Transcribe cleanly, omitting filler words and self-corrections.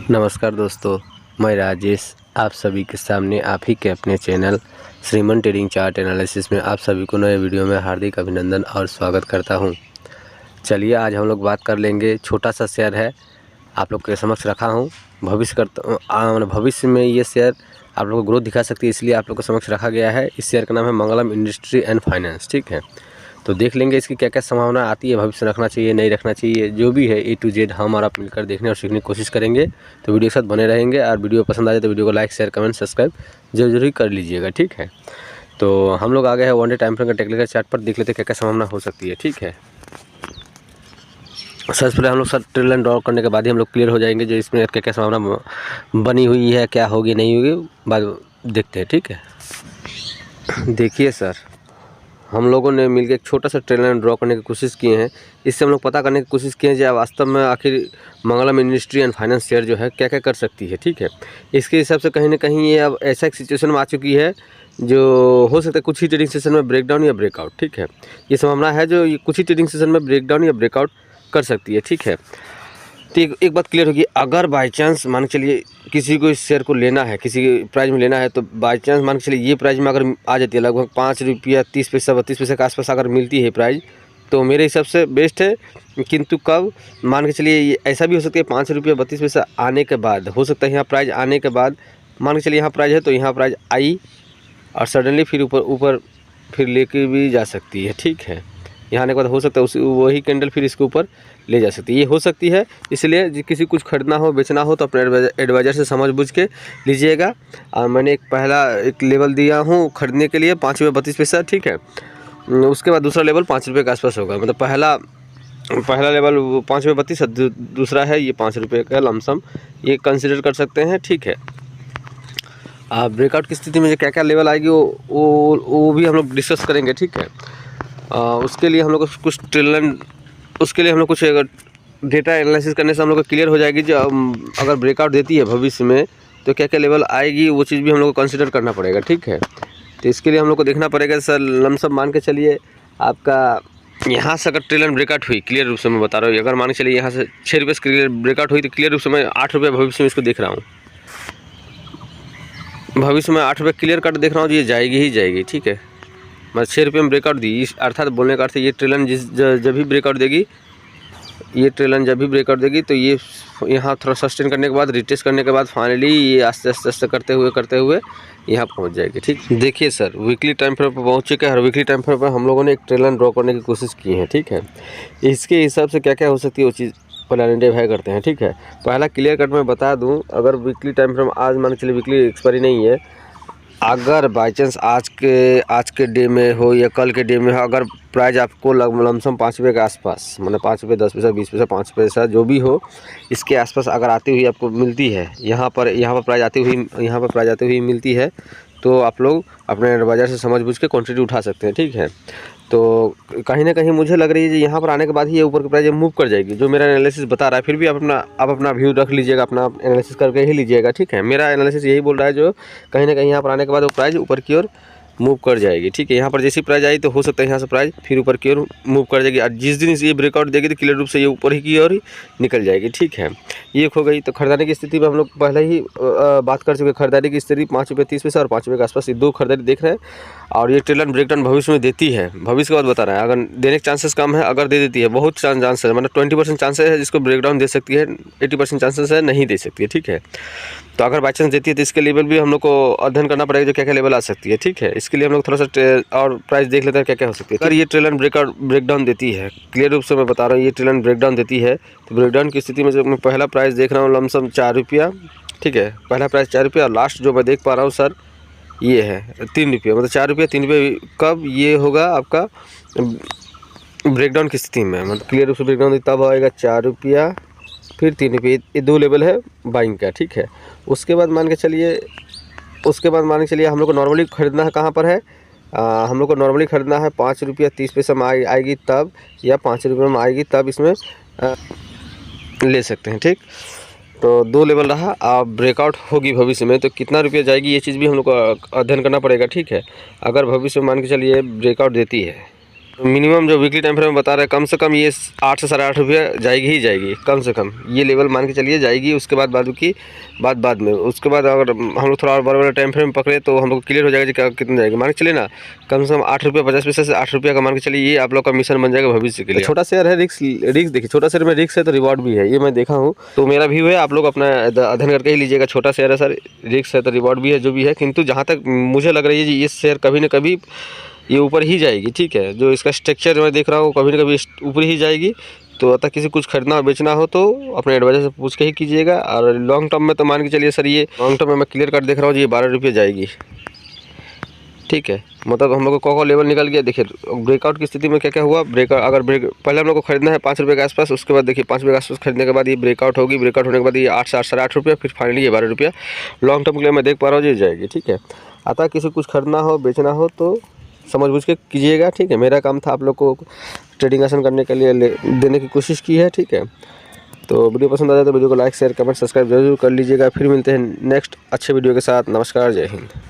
नमस्कार दोस्तों, मैं राजेश आप सभी के सामने आप ही के अपने चैनल श्रीमन ट्रेडिंग चार्ट एनालिसिस में आप सभी को नए वीडियो में हार्दिक अभिनंदन और स्वागत करता हूं। चलिए आज हम लोग बात कर लेंगे, छोटा सा शेयर है आप लोग के समक्ष रखा हूं। भविष्य में ये शेयर आप लोग को ग्रोथ दिखा सकती है, इसलिए आप लोग के समक्ष रखा गया है। इस शेयर का नाम है मंगलम इंडस्ट्री एंड फाइनेंस। ठीक है, तो देख लेंगे इसकी क्या क्या संभावना आती है, भविष्य रखना चाहिए नहीं रखना चाहिए, जो भी है A to Z हम और आप मिलकर देखने और सीखने की कोशिश करेंगे। तो वीडियो के साथ बने रहेंगे और वीडियो पसंद आ जाए तो वीडियो को लाइक शेयर कमेंट सब्सक्राइब जरूर ही कर लीजिएगा। ठीक है, तो हम लोग आ गए हैं वन डे टाइम फ्रेम का टेक्निकल चार्ट पर। देख लेते हैं क्या क्या संभावना हो सकती है। ठीक है, सबसे पहले हम लोग सर ट्रेल लाइन ड्रॉ करने के बाद ही हम लोग क्लियर हो जाएंगे जो इसमें क्या क्या संभावना बनी हुई है, क्या होगी नहीं होगी, बाद देखते हैं। ठीक है, देखिए सर, हम लोगों ने मिलकर एक छोटा सा ट्रेल लाइन ड्रॉ करने की कोशिश किए हैं। इससे हम लोग पता करने की कोशिश किए हैं कि वास्तव में आखिर मंगलम इंडस्ट्री एंड फाइनेंस शेयर जो है क्या क्या कर सकती है। ठीक है, इसके हिसाब से कहीं ना कहीं ये अब ऐसा एक सिचुएशन में आ चुकी है जो हो सकता है कुछ ही ट्रेडिंग सेशन में ब्रेकडाउन या ब्रेकआउट। ठीक है, ये संभावना है जो कुछ ही ट्रेडिंग सेशन में ब्रेकडाउन या ब्रेकआउट कर सकती है। ठीक है, तो एक बात क्लियर होगी, अगर बाई चांस मान के चलिए किसी को इस शेयर को लेना है, किसी प्राइस में लेना है, तो बाई चांस मान के चलिए ये प्राइस में अगर आ जाती है लगभग 5 रुपया 30 पैसा 32 पैसे के आसपास अगर मिलती है प्राइस, तो मेरे हिसाब से बेस्ट है। किंतु कब मान के चलिए ये ऐसा भी हो सकता है 5 रुपया 32 पैसा आने के बाद, हो सकता है यहाँ प्राइस आने के बाद मान के चलिए यहाँ प्राइस है तो यहाँ प्राइस आई और सडनली फिर ऊपर फिर लेके भी जा सकती है। ठीक है, यहाँ आने के बाद हो सकता है उसी वही कैंडल फिर इसके ऊपर ले जा सकती है, ये हो सकती है। इसलिए किसी कुछ खरीदना हो बेचना हो तो अपने एडवाइज़र से समझ बूझ के लीजिएगा। और मैंने एक लेवल दिया हूँ खरीदने के लिए 5 रुपये 32 पैसा। ठीक है, उसके बाद दूसरा लेवल 5 रुपये के आसपास होगा, मतलब पहला लेवल 5 रुपये 32, दूसरा है ये 5 रुपये का लमसम, ये कंसिडर कर सकते हैं। ठीक है, ब्रेकआउट की स्थिति में क्या क्या लेवल आएगी वो भी हम लोग डिस्कस करेंगे। ठीक है, उसके लिए हम लोग कुछ कुछ डेटा एनालिसिस करने से हम लोग को क्लियर हो जाएगी जो अगर ब्रेकआउट देती है भविष्य में तो क्या क्या लेवल आएगी, वो चीज़ भी हम लोग को कंसिडर करना पड़ेगा। ठीक है, तो इसके लिए हम लोग को देखना पड़ेगा सर, लमसम मान के चलिए आपका यहाँ से अगर ट्रेल लाइन ब्रेकआउट हुई, क्लियर रूप से मैं बता रहा हूँ, अगर मान के चलिए यहाँ से 6 रुपये से क्लियर ब्रेकआउट हुई तो क्लियर रूप से मैं 8 रुपये भविष्य में इसको देख रहा हूँ, भविष्य में 8 रुपये क्लियर कट देख रहा हूँ, ये जाएगी ही जाएगी। ठीक है, मैं 6 रुपये में ब्रेकआउट दी, इस अर्थात बोलने का अर्थ ये ट्रेल लाइन जब भी ब्रेकआउट देगी, ये ट्रेल लाइन जब भी ब्रेकआउट देगी तो ये यहाँ थोड़ा सस्टेन करने के बाद रिटेस्ट करने के बाद फाइनली ये आस्ते आस्ते करते हुए यहाँ पहुँच जाएगी। ठीक, देखिए सर, वीकली टाइम फ्रेम पर पहुँच चुके हैं और वीकली टाइम फ्रेम पर हम लोगों ने एक ट्रेल लाइन ड्रॉ करने की कोशिश की है। ठीक है, इसके हिसाब से क्या क्या हो सकती है वो चीज़ पहले आइडेंटिफाई करते हैं। ठीक है, पहला क्लियर कट मैं बता दूँ, अगर वीकली टाइम फ्रेम आज मान के चलिए वीकली एक्सपायरी नहीं है, अगर बाई चांस आज के डे में हो या कल के डे में हो, अगर प्राइस आपको लमसम 5 रुपये के आसपास, मतलब 5 रुपये 10 पैसा 20 पैसा 5 पैसा जो भी हो इसके आसपास अगर आती हुई आपको मिलती है, यहाँ पर प्राइस आती हुई मिलती है, तो आप लोग अपने बाज़ार से समझ बूझ के क्वांटिटी उठा सकते हैं। ठीक है, तो कहीं ना कहीं मुझे लग रही है कि यहाँ पर आने के बाद ही ये ऊपर की प्राइस मूव कर जाएगी, जो मेरा एनालिसिस बता रहा है। फिर भी आप अपना व्यू रख लीजिएगा, अपना एनालिसिस करके ही लीजिएगा। ठीक है, मेरा एनालिसिस यही बोल रहा है जो कहीं ना कहीं यहाँ पर आने के बाद वो प्राइस ऊपर की ओर मूव कर जाएगी। ठीक है, यहाँ पर जैसी प्राइस आई तो हो सकता है यहाँ से प्राइस फिर ऊपर की ओर मूव कर जाएगी, और जिस दिन ये ब्रेकआउट देगी तो क्लियर रूप से ये ऊपर ही की ओर ही निकल जाएगी। ठीक है, ये हो गई। तो खरीदारी की स्थिति में हम लोग पहले ही बात कर चुके हैं। खरीदारी की स्थिति 5 रुपये 30 पैसा और 5 रुपये के आसपास ये दो खरीदारी देख रहे हैं, और ये ट्रेल लाइन ब्रेकडाउन भविष्य में देती है, भविष्य की बात बता रहा है। अगर देने के चांसेस कम है, अगर दे देती है बहुत चांसेस है, मतलब 20% चांसेस है जिसको ब्रेकडाउन दे सकती है, 80% चांसेस है नहीं दे सकती है। ठीक है, तो अगर बाई चांस देती है तो इसके लेवल भी हम लोग को अध्ययन करना पड़ेगा जो क्या क्या लेवल आ सकती है। ठीक है, इसके लिए हम लोग थोड़ा सा और प्राइस देख लेते हैं क्या क्या हो सकती है। अगर ये ट्रेल लाइन ब्रेकडाउन देती है, क्लियर रूप से मैं बता रहा हूँ, ये ट्रेल लाइन ब्रेकडाउन देती है, तो ब्रेकडाउन की स्थिति में जो मैं पहला प्राइस देख रहा हूँ लमसम 4 रुपया। ठीक है, पहला प्राइस 4 रुपया, और लास्ट जो मैं देख पा रहा हूँ सर ये है 3 रुपये, मतलब 4 रुपये 3 रुपये कब ये होगा आपका ब्रेकडाउन की स्थिति में, मतलब क्लियर रूप से ब्रेकडाउन तब आएगा 4 रुपया फिर 3 रुपये, ये दो लेवल है बाइंग का। ठीक है, उसके बाद मान के चलिए हम लोग को नॉर्मली खरीदना है, कहाँ पर है, हम लोग को नॉर्मली खरीदना है 5 रुपया 30 पैसा में आएगी तब, या 5 रुपये में आएगी तब इसमें ले सकते हैं। ठीक, तो दो लेवल रहा। अब ब्रेकआउट होगी भविष्य में तो कितना रुपया जाएगी ये चीज़ भी हम लोग को अध्ययन करना पड़ेगा। ठीक है, अगर भविष्य में मान के चलिए ब्रेकआउट देती है मिनिमम जो वीकली टाइम फ्रेम बता रहे हैं कम से कम ये 8 से 8.5 रुपये जाएगी ही जाएगी, कम से कम ये लेवल मान के चलिए जाएगी। उसके बाद बाजू की बात बाद में, उसके बाद अगर हम लोग थोड़ा और बड़ा बड़ा टाइम फ्रेम पकड़े तो हम लोग क्लियर हो जाएगा जी क्या कितना जाएगी। मान के चलिए ना कम से कम 8 रुपये 50 पैसे से 8 रुपये का मान के चलिए, ये आप लोग का मिशन बन जाएगा भविष्य के लिए। छोटा शेयर है, रिस्क देखिए, छोटा शेयर में रिस्क है तो रिवॉर्ड भी है, ये मैं देखा हूँ। तो मेरा व्यू है, आप लोग अपना अध्ययन करके ही लीजिएगा। छोटा शेयर है सर, रिस्क है तो रिवॉर्ड भी है, जो भी है। किंतु जहाँ तक मुझे लग रही है जी ये शेयर कभी ना कभी ये ऊपर ही जाएगी, ठीक है। जो इसका स्ट्रक्चर मैं देख रहा हूँ कभी ना कभी ऊपर ही जाएगी। तो अतः किसी कुछ खरीदना और बेचना हो तो अपने एडवाइजर से पूछ के ही कीजिएगा। और लॉन्ग टर्म में तो मान के चलिए सर, ये लॉन्ग टर्म में मैं क्लियर कट देख रहा हूँ जी, ये 12 रुपये जाएगी, ठीक है। मतलब हम लोग को कौन लेवल निकल गया, देखिए ब्रेकआउट की स्थिति में क्या क्या हुआ। पहले हम लोग को खरीदना है 5 रुपये के आसपास, उसके बाद देखिए 5 रुपये के आसपास खरीदने के बाद ये ब्रेकआउट होगी। ब्रेकआउट होने के बाद ये 8 से 8.5 रुपये, फिर फाइनली ये 12 रुपये लॉन्ग टर्म के लिए मैं देख पा रहा हूँ जी जाएगी, ठीक है। अतः किसी कुछ खरीदना हो बेचना हो तो समझ बूझ के कीजिएगा, ठीक है। मेरा काम था आप लोग को ट्रेडिंग आसान करने के लिए देने की कोशिश की है, ठीक है। तो वीडियो पसंद आ जाए तो वीडियो को लाइक शेयर कमेंट सब्सक्राइब जरूर कर लीजिएगा। फिर मिलते हैं नेक्स्ट अच्छे वीडियो के साथ। नमस्कार, जय हिंद।